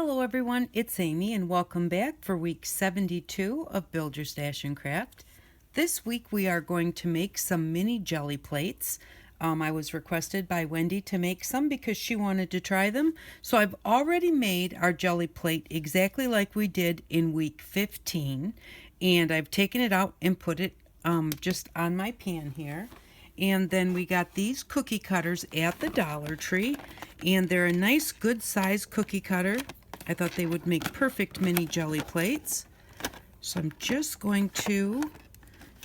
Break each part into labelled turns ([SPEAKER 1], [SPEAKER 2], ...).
[SPEAKER 1] Hello everyone, it's Amy and welcome back for week 72 of Build Your Stash and Craft. This week we are going to make some mini jelly plates. I was requested by Wendy to make some because she wanted to try them. So I've already made our jelly plate exactly like we did in week 15. And I've taken it out and put it just on my pan here. And then we got these cookie cutters at the Dollar Tree, and they're a nice good size cookie cutter. I thought they would make perfect mini jelly plates. So I'm just going to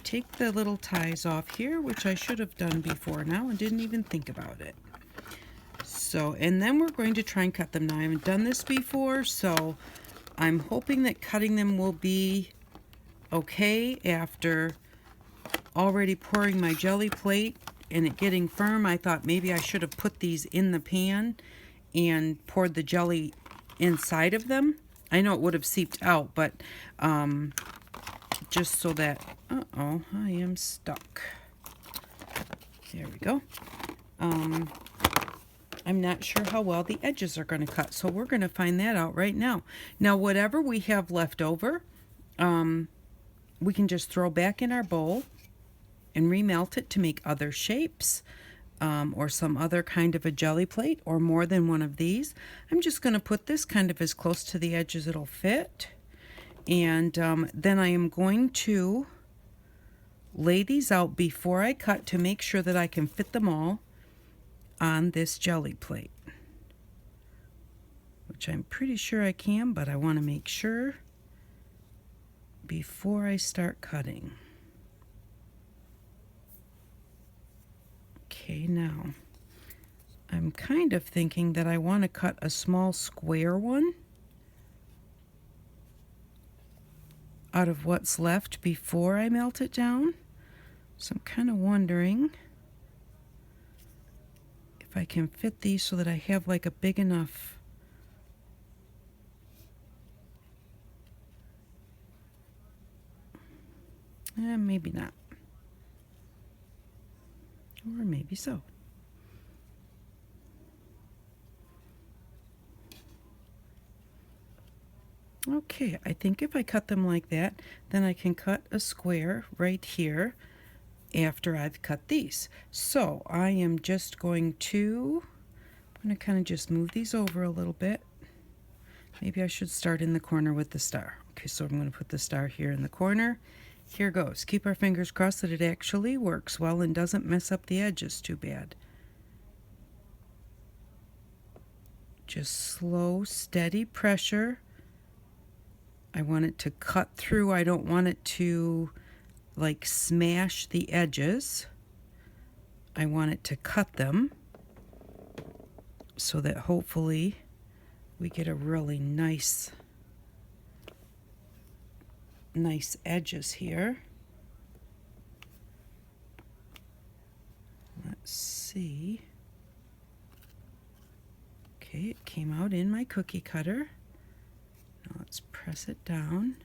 [SPEAKER 1] take the little ties off here, which I should have done before now and didn't even think about it. So, and then we're going to try and cut them. Now I haven't done this before, so I'm hoping that cutting them will be okay after already pouring my jelly plate and it getting firm. I thought maybe I should have put these in the pan and poured the jelly inside of them. I know it would have seeped out, but just so that, I am stuck. There we go. I'm not sure how well the edges are going to cut, so we're going to find that out right now. Now, whatever we have left over, we can just throw back in our bowl and remelt it to make other shapes, or some other kind of a jelly plate, or more than one of these. I'm just going to put this kind of as close to the edge as it'll fit, and then I am going to lay these out before I cut to make sure that I can fit them all on this jelly plate, which I'm pretty sure I can, but I want to make sure before I start cutting. Okay, now I'm kind of thinking that I want to cut a small square one out of what's left before I melt it down. So I'm kind of wondering if I can fit these so that I have like a big enough maybe not. Or maybe so. Okay, I think if I cut them like that, then I can cut a square right here after I've cut these. So I am just going to, kind of just move these over a little bit. Maybe I should start in the corner with the star. Okay, so I'm going to put the star here in the corner. Here goes. Keep our fingers crossed that it actually works well and doesn't mess up the edges too bad. Just slow, steady pressure. I want it to cut through. I don't want it to like smash the edges. I want it to cut them so that hopefully we get a really nice edges here. Let's see. Okay, it came out in my cookie cutter. Now let's press it down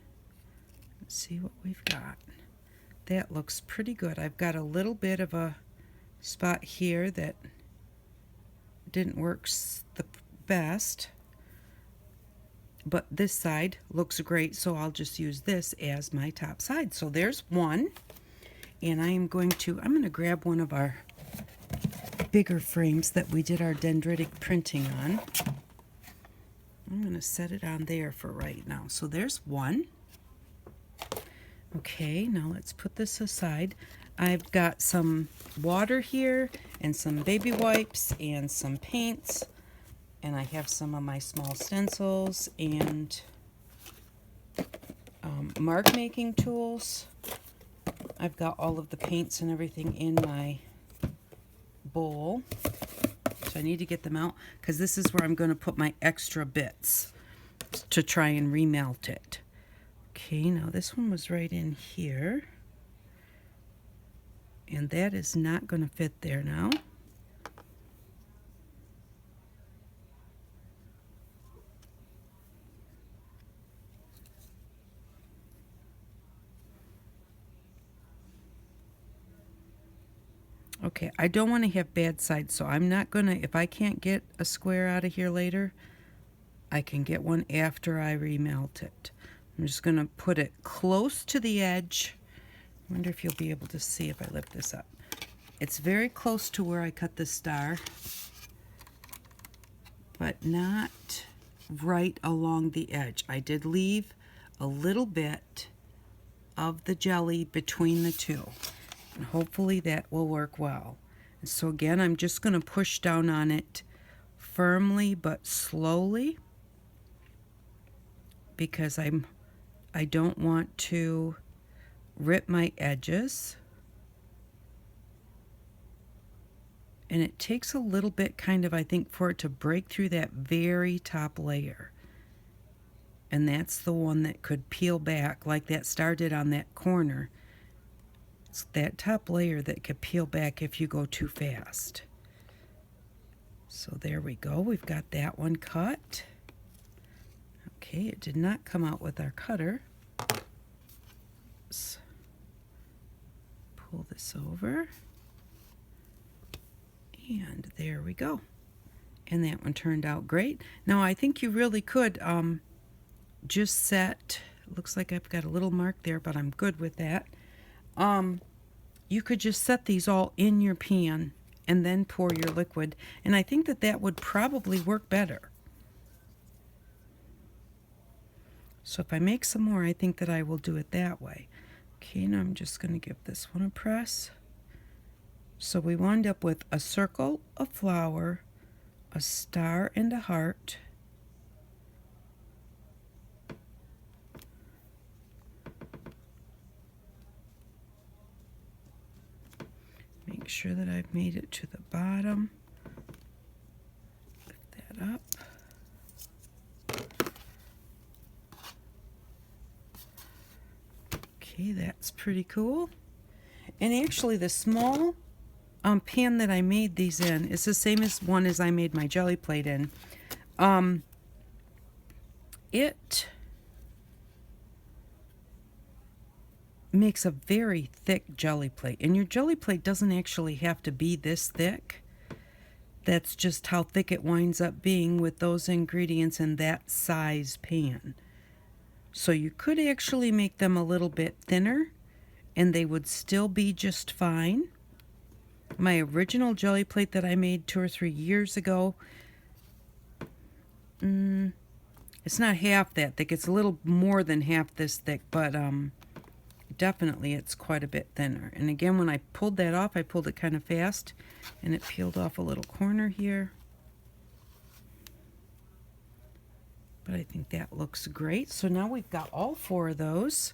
[SPEAKER 1] and see what we've got. That looks pretty good. I've got a little bit of a spot here that didn't work the best, but this side looks great, so I'll just use this as my top side. So there's one, and I'm going to grab one of our bigger frames that we did our dendritic printing on. I'm going to set it on there for right now. So there's one. Okay, now let's put this aside. I've got some water here and some baby wipes and some paints. And I have some of my small stencils and mark making tools. I've got all of the paints and everything in my bowl. So I need to get them out because this is where I'm going to put my extra bits to try and remelt it. Okay, now this one was right in here. And that is not going to fit there now. Okay, I don't want to have bad sides, so I'm not going to, if I can't get a square out of here later, I can get one after I remelt it. I'm just going to put it close to the edge. I wonder if you'll be able to see if I lift this up. It's very close to where I cut the star, but not right along the edge. I did leave a little bit of the jelly between the two, and hopefully that will work well. And so again, I'm just going to push down on it firmly but slowly, because I don't want to rip my edges. And it takes a little bit kind of, I think, for it to break through that very top layer. And that's the one that could peel back like that star did on that corner. It's that top layer that could peel back if you go too fast. So there we go. We've got that one cut. Okay, it did not come out with our cutter. Let's pull this over. And there we go. And that one turned out great. Now I think you really could just set, looks like I've got a little mark there, but I'm good with that. You could just set these all in your pan and then pour your liquid. And I think that that would probably work better. So if I make some more, I think that I will do it that way. Okay, now I'm just going to give this one a press. So we wound up with a circle, a flower, a star, and a heart. Make sure that I've made it to the bottom. Lift that up. Okay, that's pretty cool. And actually the small pan that I made these in is the same as one as I made my jelly plate in. It makes a very thick jelly plate, and your jelly plate doesn't actually have to be this thick. That's just how thick it winds up being with those ingredients in that size pan. So you could actually make them a little bit thinner and they would still be just fine. My original jelly plate that I made 2 or 3 years ago, it's not half that thick. It's a little more than half this thick, but definitely it's quite a bit thinner. And again, when I pulled that off, I pulled it kind of fast and it peeled off a little corner here. But I think that looks great. So now we've got all 4 of those.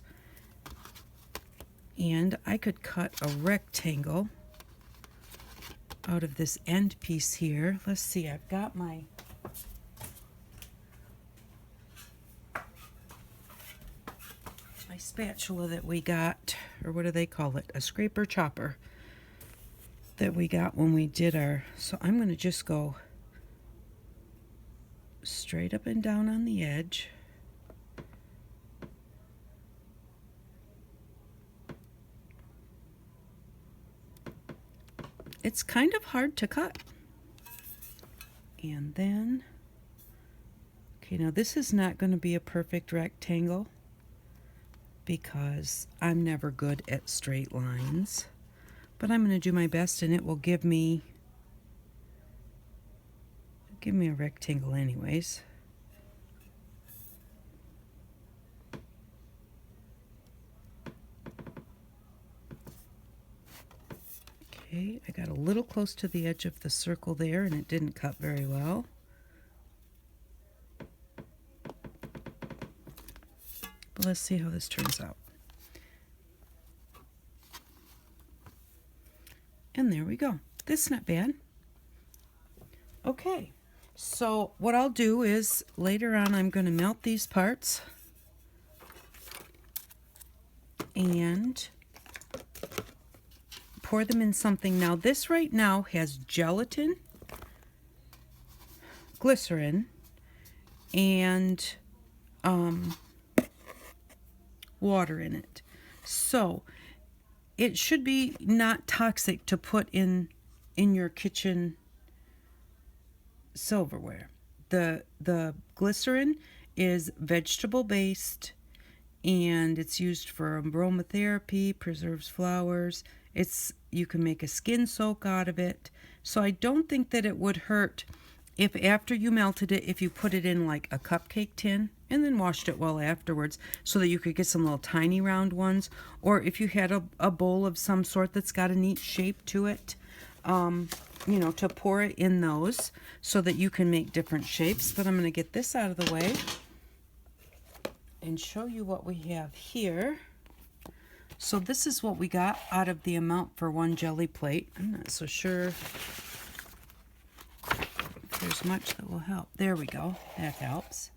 [SPEAKER 1] And I could cut a rectangle out of this end piece here. Let's see, I've got my spatula that we got, or what do they call it? A scraper chopper that we got when we did our, so I'm going to just go straight up and down on the edge. It's kind of hard to cut. And then, okay, now this is not going to be a perfect rectangle because I'm never good at straight lines, but I'm going to do my best and it will give me a rectangle anyways. Okay, I got a little close to the edge of the circle there and it didn't cut very well. But let's see how this turns out. And there we go. This is not bad. Okay, so what I'll do is later on I'm going to melt these parts and pour them in something. Now this right now has gelatin, glycerin, and water in it. So it should be not toxic to put in your kitchen silverware. the glycerin is vegetable based, and it's used for aromatherapy, preserves flowers. You can make a skin soak out of it. So I don't think that it would hurt if after you melted it, if you put it in like a cupcake tin and then washed it well afterwards so that you could get some little tiny round ones, or if you had a bowl of some sort that's got a neat shape to it, to pour it in those so that you can make different shapes. But I'm going to get this out of the way and show you what we have here. So this is what we got out of the amount for one jelly plate. I'm not so sure if there's much that will help. There we go. That helps.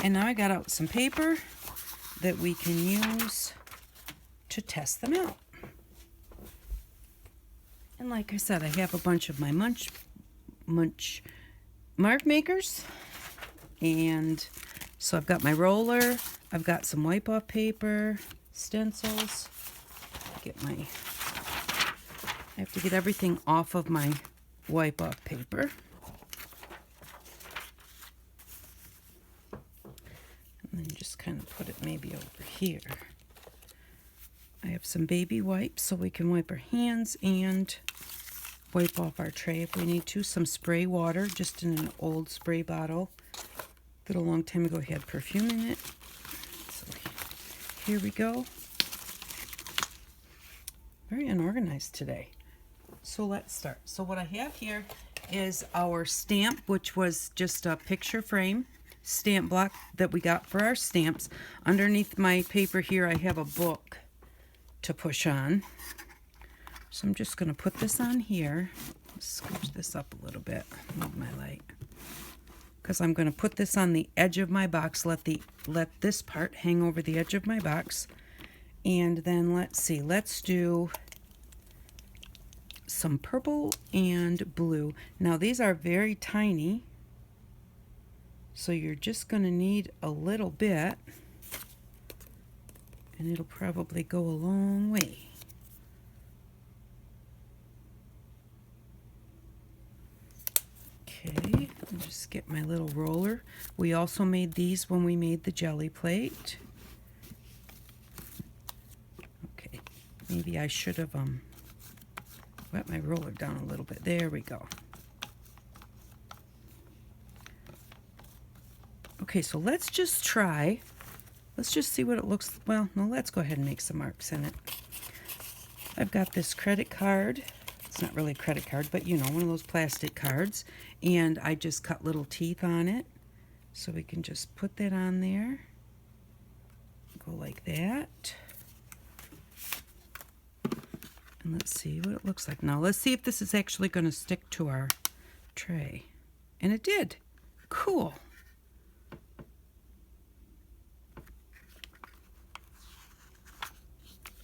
[SPEAKER 1] And now I got out some paper that we can use to test them out. And like I said, I have a bunch of my munch mark makers. And so I've got my roller, I've got some wipe off paper, stencils. I have to get everything off of my wipe off paper. And then just kind of put it maybe over here. I have some baby wipes so we can wipe our hands and wipe off our tray if we need to. Some spray water, just in an old spray bottle that a long time ago had perfume in it. So here we go. Very unorganized today. So let's start. So what I have here is our stamp, which was just a picture frame stamp block that we got for our stamps. Underneath my paper here, I have a book to push on. So I'm just going to put this on here. Scooch this up a little bit. Move my light. Because I'm going to put this on the edge of my box. Let this part hang over the edge of my box. And then let's see. Let's do some purple and blue. Now these are very tiny, so you're just going to need a little bit, and it'll probably go a long way. Okay, I'll just get my little roller. We also made these when we made the jelly plate. Okay, maybe I should have wet my roller down a little bit. There we go. Okay, so let's just try. Let's just see what it looks. Well, no, let's go ahead and make some marks in it. I've got this credit card. It's not really a credit card, but you know, one of those plastic cards. And I just cut little teeth on it. So we can just put that on there. Go like that. And let's see what it looks like. Now let's see if this is actually going to stick to our tray. And it did. Cool.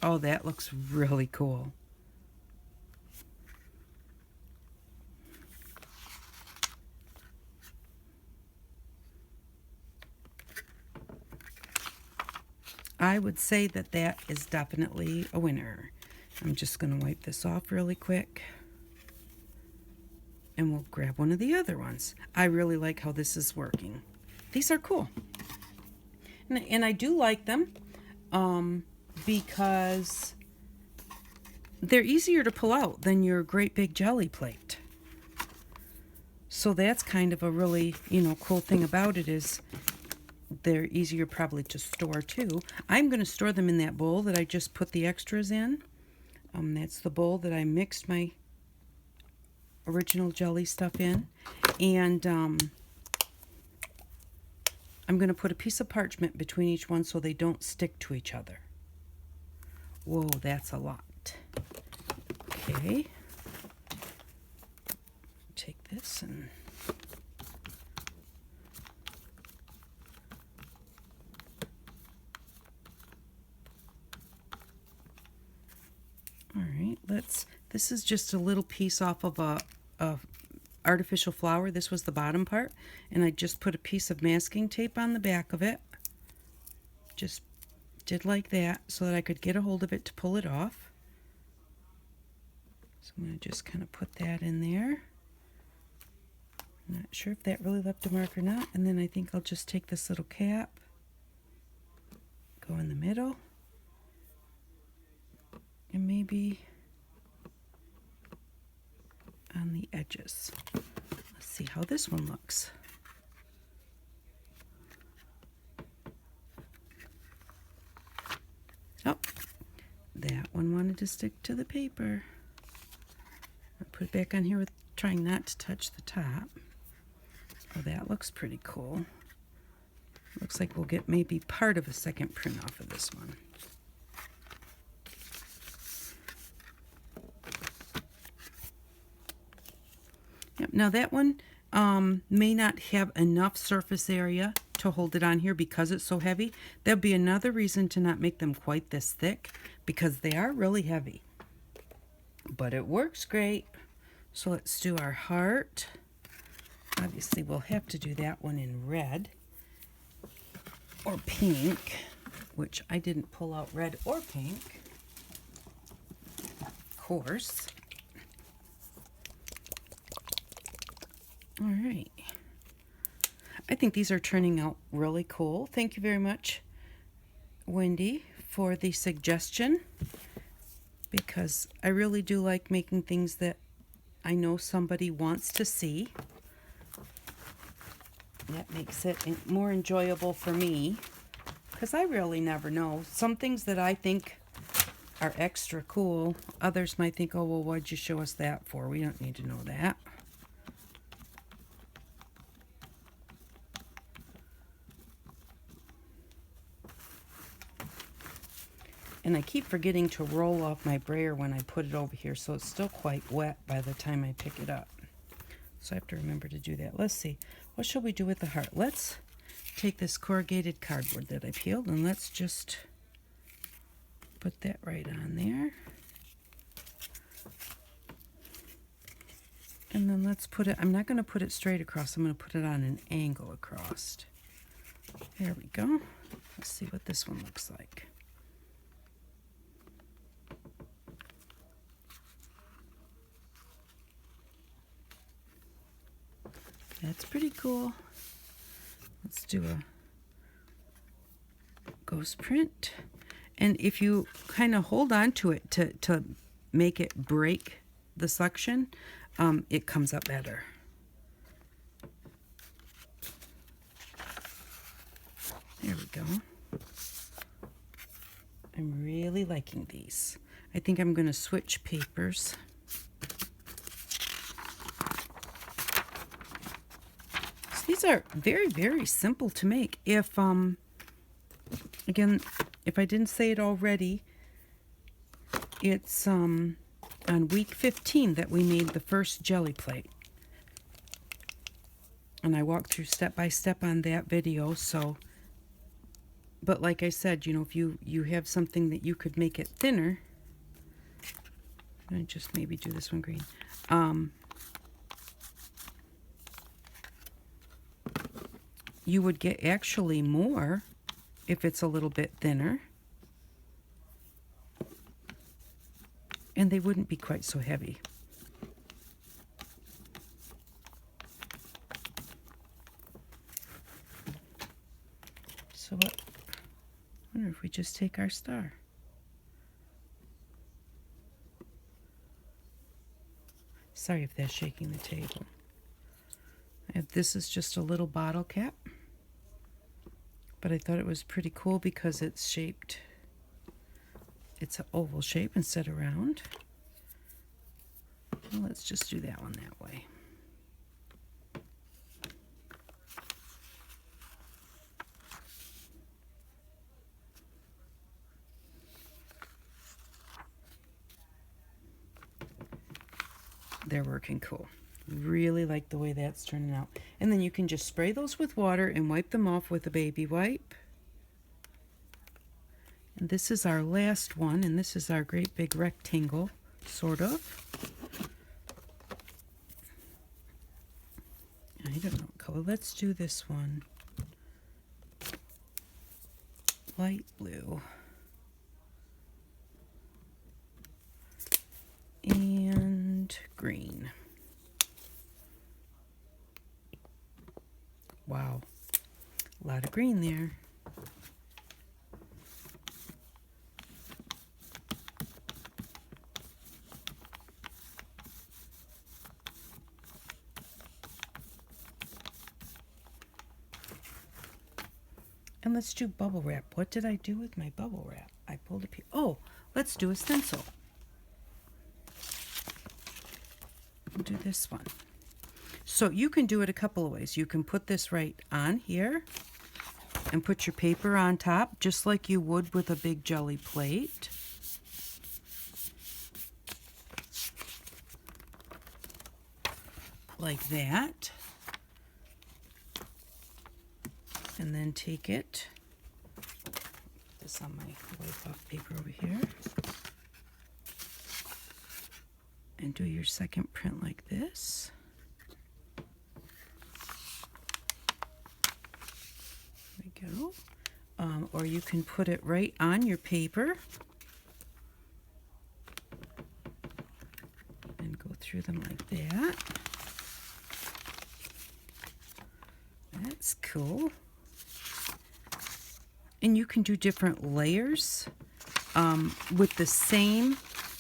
[SPEAKER 1] Oh, that looks really cool. I would say that that is definitely a winner. I'm just going to wipe this off really quick. And we'll grab one of the other ones. I really like how this is working. These are cool. And I do like them because they're easier to pull out than your great big jelly plate. So that's kind of a really, cool thing about it is they're easier probably to store too. I'm going to store them in that bowl that I just put the extras in. That's the bowl that I mixed my original jelly stuff in. And I'm going to put a piece of parchment between each one so they don't stick to each other. Whoa, that's a lot. Okay. Take this and... All right, this is just a little piece off of a artificial flower. This was the bottom part, and I just put a piece of masking tape on the back of it. Just did like that so that I could get a hold of it to pull it off. So I'm going to just kind of put that in there. Not sure if that really left a mark or not. And then I think I'll just take this little cap, go in the middle, and maybe on the edges. Let's see how this one looks. Oh, that one wanted to stick to the paper. I'll put it back on here with trying not to touch the top. Oh, that looks pretty cool. Looks like we'll get maybe part of a second print off of this one. Yep, now that one may not have enough surface area to hold it on here because it's so heavy. There'll be another reason to not make them quite this thick, because they are really heavy. But it works great. So let's do our heart. Obviously, we'll have to do that one in red or pink, which I didn't pull out red or pink, of course. All right. I think these are turning out really cool. Thank you very much, Wendy, for the suggestion, because I really do like making things that I know somebody wants to see. That makes it more enjoyable for me, because I really never know. Some things that I think are extra cool, others might think, oh, well, what'd you show us that for? We don't need to know that. And I keep forgetting to roll off my brayer when I put it over here, so it's still quite wet by the time I pick it up. So I have to remember to do that. Let's see. What shall we do with the heart? Let's take this corrugated cardboard that I peeled, and let's just put that right on there. And then let's put it, I'm not going to put it straight across. I'm going to put it on an angle across. There we go. Let's see what this one looks like. That's pretty cool. Let's do a ghost print. And if you kind of hold on to it to make it break the suction, it comes up better. There we go. I'm really liking these. I think I'm going to switch papers. These are very, very simple to make. If, again, if I didn't say it already, it's on week 15 that we made the first jelly plate. And I walked through step by step on that video, so, but like I said, you know, if you have something that you could make it thinner, and just maybe do this one green, you would get actually more if it's a little bit thinner, and they wouldn't be quite so heavy. So what, I wonder if we just take our star. Sorry if that's shaking the table. This is just a little bottle cap, but I thought it was pretty cool because it's shaped, it's an oval shape instead of round. Well, let's just do that one that way. They're working cool. Really like the way that's turning out. And then you can just spray those with water and wipe them off with a baby wipe. And this is our last one, and this is our great big rectangle, sort of. I don't know what color. Let's do this one. Light blue. And green. Wow, a lot of green there. And let's do bubble wrap. What did I do with my bubble wrap? I pulled a piece. Oh, let's do a stencil. We'll do this one. So you can do it a couple of ways. You can put this right on here and put your paper on top, just like you would with a big jelly plate. Like that. And then take it, put this on my wipe off paper over here, and do your second print like this. There we go. Or you can put it right on your paper and go through them like that. That's cool. And you can do different layers with the same,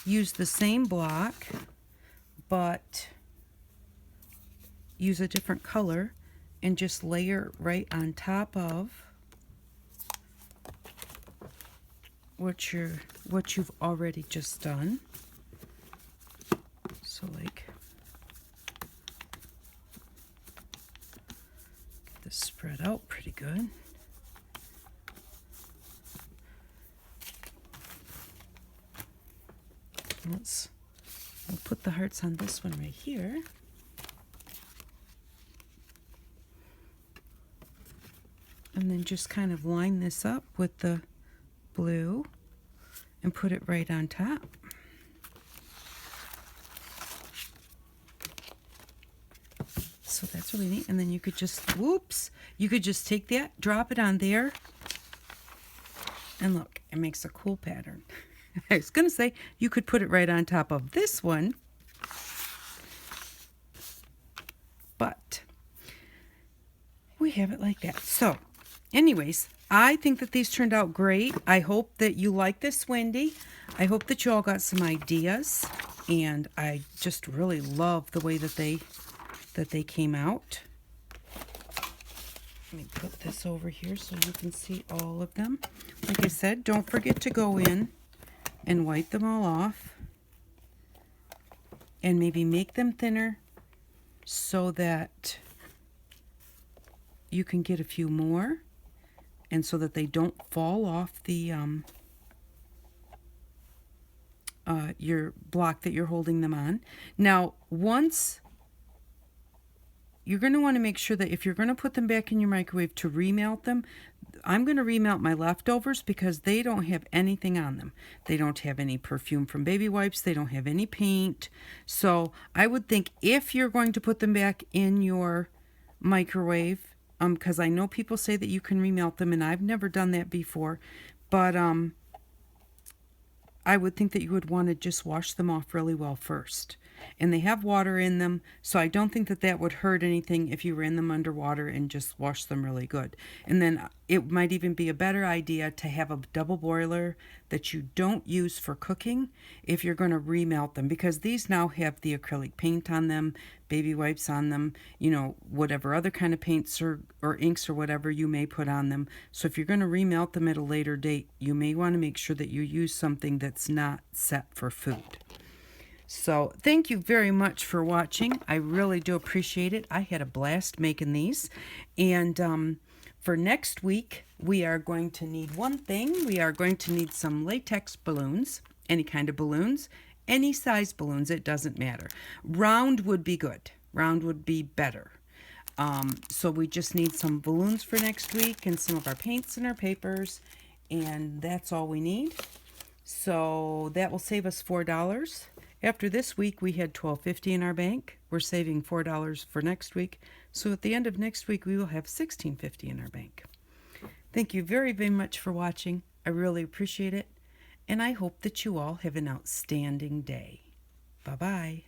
[SPEAKER 1] use the same block, but use a different color and just layer right on top of what you've already just done. So like, get this spread out pretty good. I'll put the hearts on this one right here. And then just kind of line this up with the blue and put it right on top. So that's really neat. And then you could just, whoops, you could just take that, drop it on there, and look, it makes a cool pattern. I was going to say, you could put it right on top of this one, but we have it like that. So, anyways, I think that these turned out great. I hope that you like this, Wendy. I hope that you all got some ideas, and I just really love the way that they came out. Let me put this over here so you can see all of them. Like I said, don't forget to go in and wipe them all off, and maybe make them thinner so that you can get a few more, and so that they don't fall off the your block that you're holding them on. Now, once you're going to want to make sure that if you're going to put them back in your microwave to remelt them, I'm going to remelt my leftovers because they don't have anything on them. They don't have any perfume from baby wipes. They don't have any paint. So I would think if you're going to put them back in your microwave, because I know people say that you can remelt them, and I've never done that before, but I would think that you would want to just wash them off really well first. And they have water in them, so I don't think that that would hurt anything if you ran them underwater and just washed them really good. And then it might even be a better idea to have a double boiler that you don't use for cooking if you're going to remelt them, because these now have the acrylic paint on them, baby wipes on them, you know, whatever other kind of paints or inks or whatever you may put on them. So if you're going to remelt them at a later date, you may want to make sure that you use something that's not set for food. So thank you very much for watching. I really do appreciate it. I had a blast making these. And for next week, we are going to need one thing. We are going to need some latex balloons, any kind of balloons, any size balloons, it doesn't matter. Round would be good. Round would be better. So we just need some balloons for next week and some of our paints and our papers, and that's all we need. So that will save us $4. After this week, we had $12.50 in our bank. We're saving $4 for next week. So at the end of next week, we will have $16.50 in our bank. Thank you very, very much for watching. I really appreciate it. And I hope that you all have an outstanding day. Bye-bye.